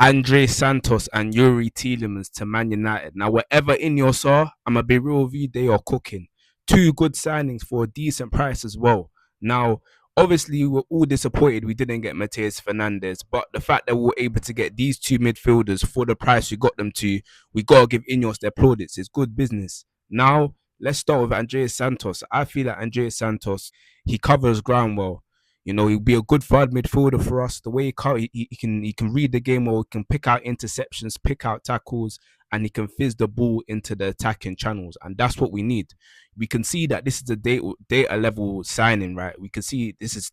Andre Santos and Yuri Tielemans to Man United. Now, whatever INEOS are, I'm going to be real with you, they are cooking. Two good signings for a decent price as well. Now, obviously, we were all disappointed we didn't get Mateus Fernandez, but the fact that we were able to get these two midfielders for the price we got them to, we got to give INEOS their plaudits. It's good business. Now, let's start with Andreas Santos. I feel like Andreas Santos, he covers ground well. You know, he'll be a good third midfielder for us. The way he can read the game, or he can pick out interceptions, pick out tackles, and he can fizz the ball into the attacking channels, and that's what we need. We can see that this is a data level signing, right? We can see this is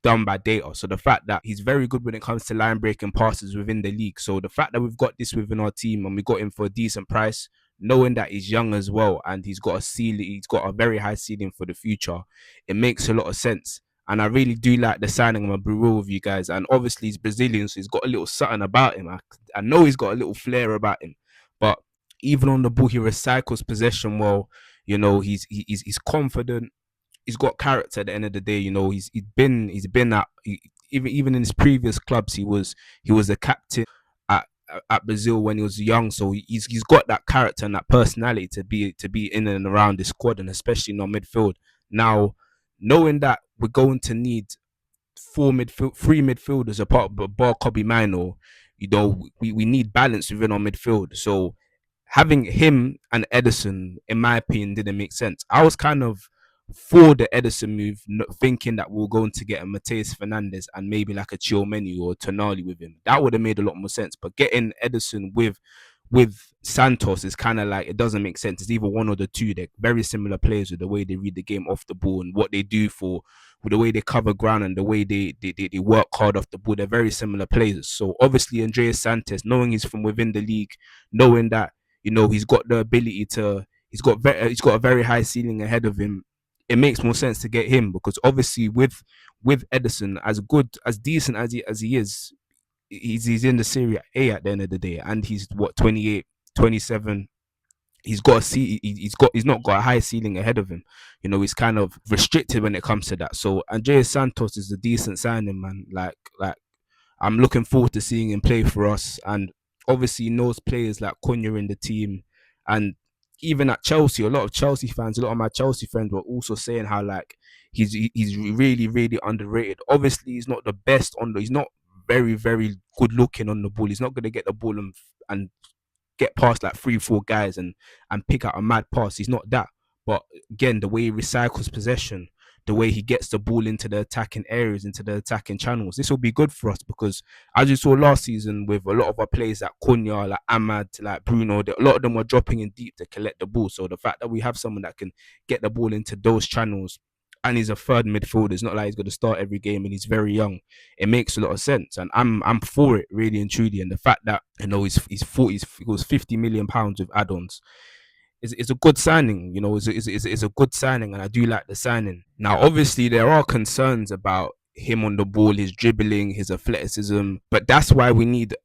done by data. So the fact that he's very good when it comes to line breaking passes within the league. So the fact that we've got this within our team and we got him for a decent price, knowing that he's young as well and he's got a very high ceiling for the future, it makes a lot of sense. And I really do like the signing. I'm gonna be real with you guys. And obviously he's Brazilian, so he's got a little something about him. I know he's got a little flair about him. But even on the ball, he recycles possession well. You know, he's confident. He's got character at the end of the day. You know, he's been at even in his previous clubs, he was a captain at at Brazil when he was young. So he's got that character and that personality to be in and around the squad, and especially in our midfield. Now, knowing that we're going to need three midfielders apart of bar Kobe Mino, you know, we need balance within our midfield. So having him and Edison, in my opinion, didn't make sense. I was kind of for the Edison move, thinking that we are going to get a Mateus Fernandez and maybe like a Chiomeni or Tonali with him. That would have made a lot more sense. But getting Edison with Santos is kind of like, it doesn't make sense. It's either one or the two. They're very similar players with the way they read the game off the ball and what they do with the way they cover ground and the way they work hard off the ball. They're very similar players. So obviously Andreas Santos, knowing he's from within the league, knowing that, you know, he's got the ability to, he's got a very high ceiling ahead of him. It makes more sense to get him because obviously with Edison, as good as decent as he is, he's in the Serie A at the end of the day, and he's what 28, 27. He's not got a high ceiling ahead of him. You know, he's kind of restricted when it comes to that. So Andreas Santos is a decent signing, man. Like I'm looking forward to seeing him play for us. And obviously he knows players like Cunha in the team. And even at Chelsea, a lot of Chelsea fans, a lot of my Chelsea friends were also saying how like he's really, really underrated. Obviously, he's not the best he's not very, very good looking on the ball. He's not gonna get the ball and get past like three, four guys and pick out a mad pass. He's not that. But again, the way he recycles possession, the way he gets the ball into the attacking areas, into the attacking channels, this will be good for us because as you saw last season with a lot of our players like Cunha, like Ahmad, like Bruno, a lot of them were dropping in deep to collect the ball. So the fact that we have someone that can get the ball into those channels, and he's a third midfielder, it's not like he's going to start every game and he's very young. It makes a lot of sense, and I'm for it really and truly. And the fact that, you know, it was 50 million pounds with add-ons is a good signing. You know, is a good signing, and I do like the signing. Now, obviously, there are concerns about him on the ball, his dribbling, his athleticism, but that's why we need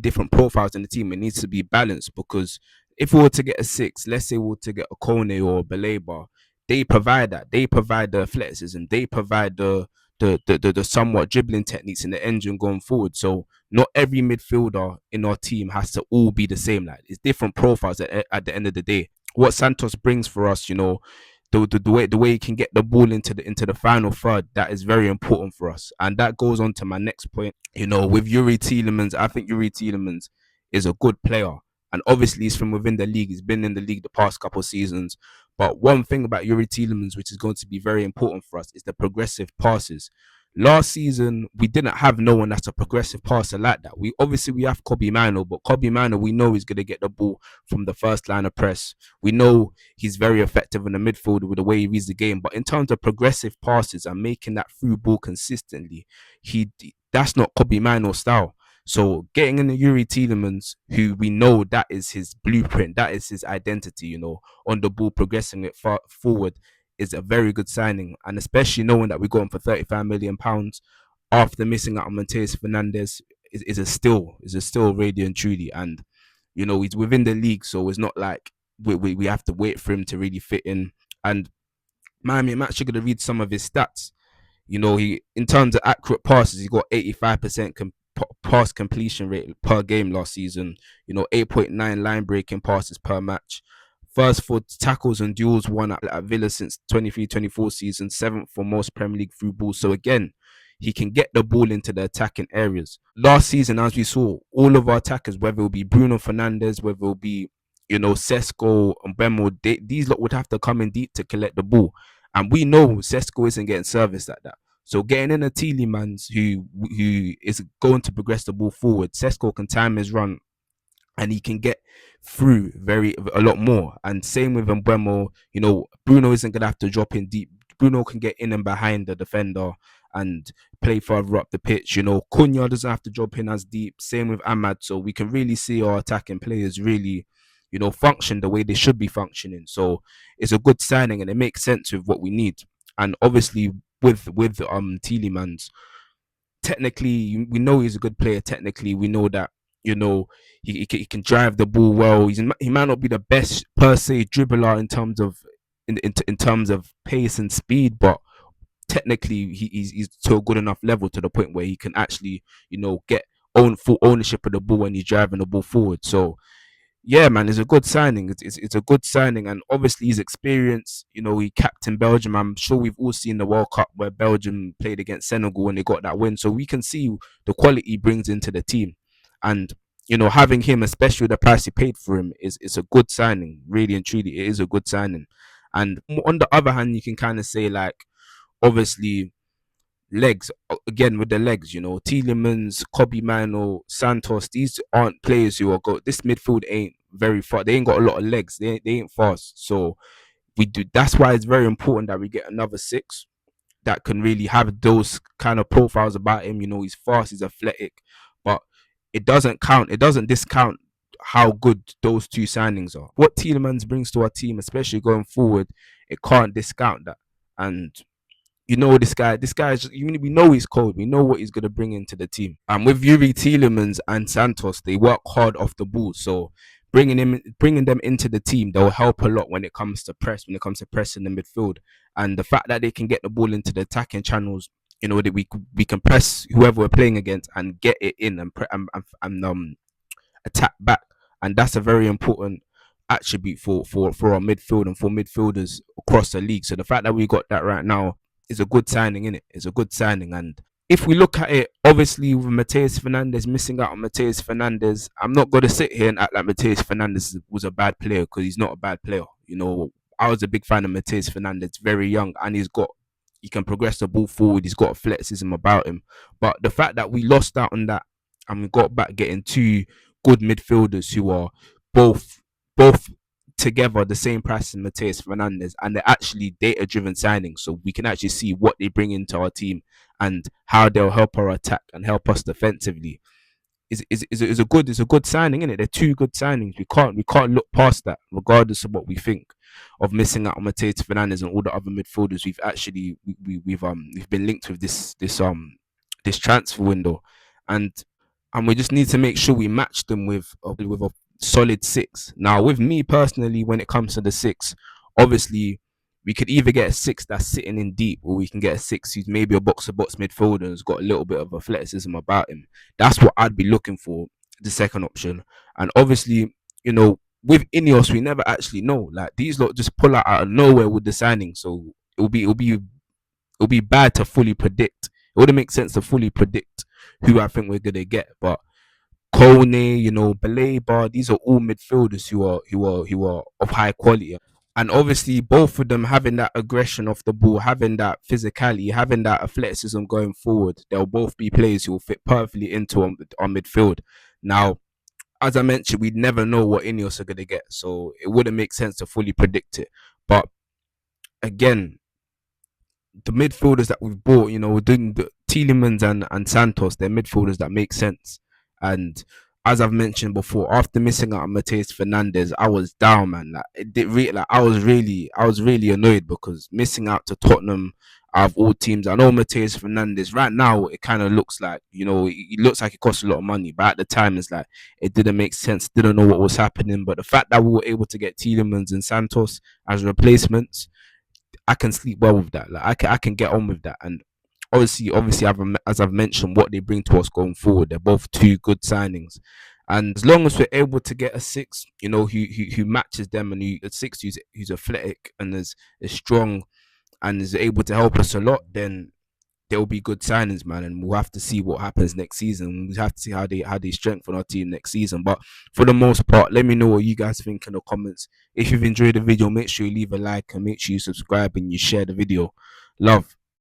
different profiles in the team. It needs to be balanced because if we were to get a six, let's say we were to get a Kone or a Baleba, they provide that. They provide the athleticism. They provide the somewhat dribbling techniques in the engine going forward. So not every midfielder in our team has to all be the same. Like it's different profiles at the end of the day. What Santos brings for us, you know, the way he can get the ball into the final third, that is very important for us. And that goes on to my next point. You know, with Yuri Tielemans, I think Yuri Tielemans is a good player. And obviously he's from within the league. He's been in the league the past couple of seasons. But one thing about Yuri Tielemans, which is going to be very important for us, is the progressive passes. Last season, we didn't have no one that's a progressive passer like that. We have Kobe Mano, but Kobe Mano, we know he's gonna get the ball from the first line of press. We know he's very effective in the midfield with the way he reads the game. But in terms of progressive passes and making that through ball consistently, he that's not Kobe Mano style. So getting in the Yuri Tielemans, who we know that is his blueprint, that is his identity, you know, on the ball, progressing it far forward, is a very good signing. And especially knowing that we got him for £35 million after missing out on Mateus Fernandez is a still really and truly. And, you know, he's within the league, so it's not like we have to wait for him to really fit in. And Miami, I'm actually going to read some of his stats. You know, he in terms of accurate passes, he got 85% pass completion rate per game last season. 8.9 line breaking passes per match. First for tackles and duels won at Villa since 23-24 season, seventh for most Premier League through balls. So again, he can get the ball into the attacking areas. Last season, as we saw, all of our attackers, whether it be Bruno Fernandes, whether it be Sesko and Bemo, these lot would have to come in deep to collect the ball, and we know Sesko isn't getting service like that. So getting in a Tielemans who is going to progress the ball forward, Sesko can time his run and he can get through a lot more. And same with Mbeumo, Bruno isn't gonna have to drop in deep. Bruno can get in and behind the defender and play further up the pitch. Cunha doesn't have to drop in as deep. Same with Ahmad. So we can really see our attacking players really, function the way they should be functioning. So it's a good signing and it makes sense with what we need. And obviously with Tielemans, technically we know he's a good player. Technically, we know that he can drive the ball well. He might not be the best per se dribbler in terms of in terms of pace and speed, but technically he's to a good enough level to the point where he can actually get full ownership of the ball when he's driving the ball forward. So yeah, man, it's a good signing. It's a good signing, and obviously his experience. He captained Belgium. I'm sure we've all seen the World Cup where Belgium played against Senegal and they got that win. So we can see the quality he brings into the team, and having him, especially the price he paid for him, is a good signing. Really and truly, it is a good signing. And on the other hand, you can kind of say like, obviously legs again with the legs. Tielemans, Kobe Mano, Santos. These aren't players who are this midfield ain't very far. They ain't got a lot of legs. They ain't fast. So we do. That's why it's very important that we get another six that can really have those kind of profiles about him. He's fast, he's athletic, but it doesn't count. It doesn't discount how good those two signings are. What Tielemans brings to our team, especially going forward, it can't discount that. And this guy is, we know he's cold. We know what he's going to bring into the team. And with Yuri Tielemans and Santos, they work hard off the ball. So bringing them into the team, they'll help a lot when it comes to pressing the midfield. And the fact that they can get the ball into the attacking channels, that we can press whoever we're playing against and get it in and attack back. And that's a very important attribute for our midfield and for midfielders across the league. So the fact that we got that right now is a good signing, in it. It's a good signing. And if we look at it, obviously with Mateus Fernandes, missing out on Mateus Fernandes, I'm not going to sit here and act like Mateus Fernandes was a bad player, because he's not a bad player. I was a big fan of Mateus Fernandes, very young, and he can progress the ball forward. He's got athleticism about him. But the fact that we lost out on that and we got back getting two good midfielders who are both together the same price as Mateus Fernandes, and they're actually data driven signings, so we can actually see what they bring into our team and how they'll help our attack and help us defensively. Is a good signing, isn't it? They're two good signings. We can't look past that, regardless of what we think of missing out on Mateus Fernandes and all the other midfielders we've actually we've been linked with this transfer window, and we just need to make sure we match them with a solid six. Now, with me personally, when it comes to the six, obviously we could either get a six that's sitting in deep, or we can get a six who's maybe a box to box midfielder and has got a little bit of athleticism about him. That's what I'd be looking for, the second option. And obviously, with INEOS, we never actually know. Like, these lot just pull out of nowhere with the signing. So it'll be bad to fully predict. It wouldn't make sense to fully predict who I think we're gonna get. But Kone, Baleba, these are all midfielders who are of high quality. And obviously, both of them having that aggression off the ball, having that physicality, having that athleticism going forward, they'll both be players who will fit perfectly into our midfield. Now, as I mentioned, we never know what INEOS are going to get, so it wouldn't make sense to fully predict it. But again, the midfielders that we've bought, we're doing the Tielemans and Santos, they're midfielders that make sense. And as I've mentioned before, after missing out on Mateus Fernandes, I was down, man. I was really annoyed, because missing out to Tottenham out of all teams, I know Mateus Fernandes right now, it kind of looks like, it looks like it costs a lot of money, but at the time it's like it didn't make sense, didn't know what was happening. But the fact that we were able to get Tielemans and Santos as replacements, I can sleep well with that. Like, I can get on with that. And obviously, as I've mentioned, what they bring to us going forward, they're both two good signings. And as long as we're able to get a six, who matches them, and a six who's athletic and is strong and is able to help us a lot, then there'll be good signings, man. And we'll have to see what happens next season. We have to see how they strengthen our team next season. But for the most part, let me know what you guys think in the comments. If you've enjoyed the video, make sure you leave a like and make sure you subscribe and you share the video. Love.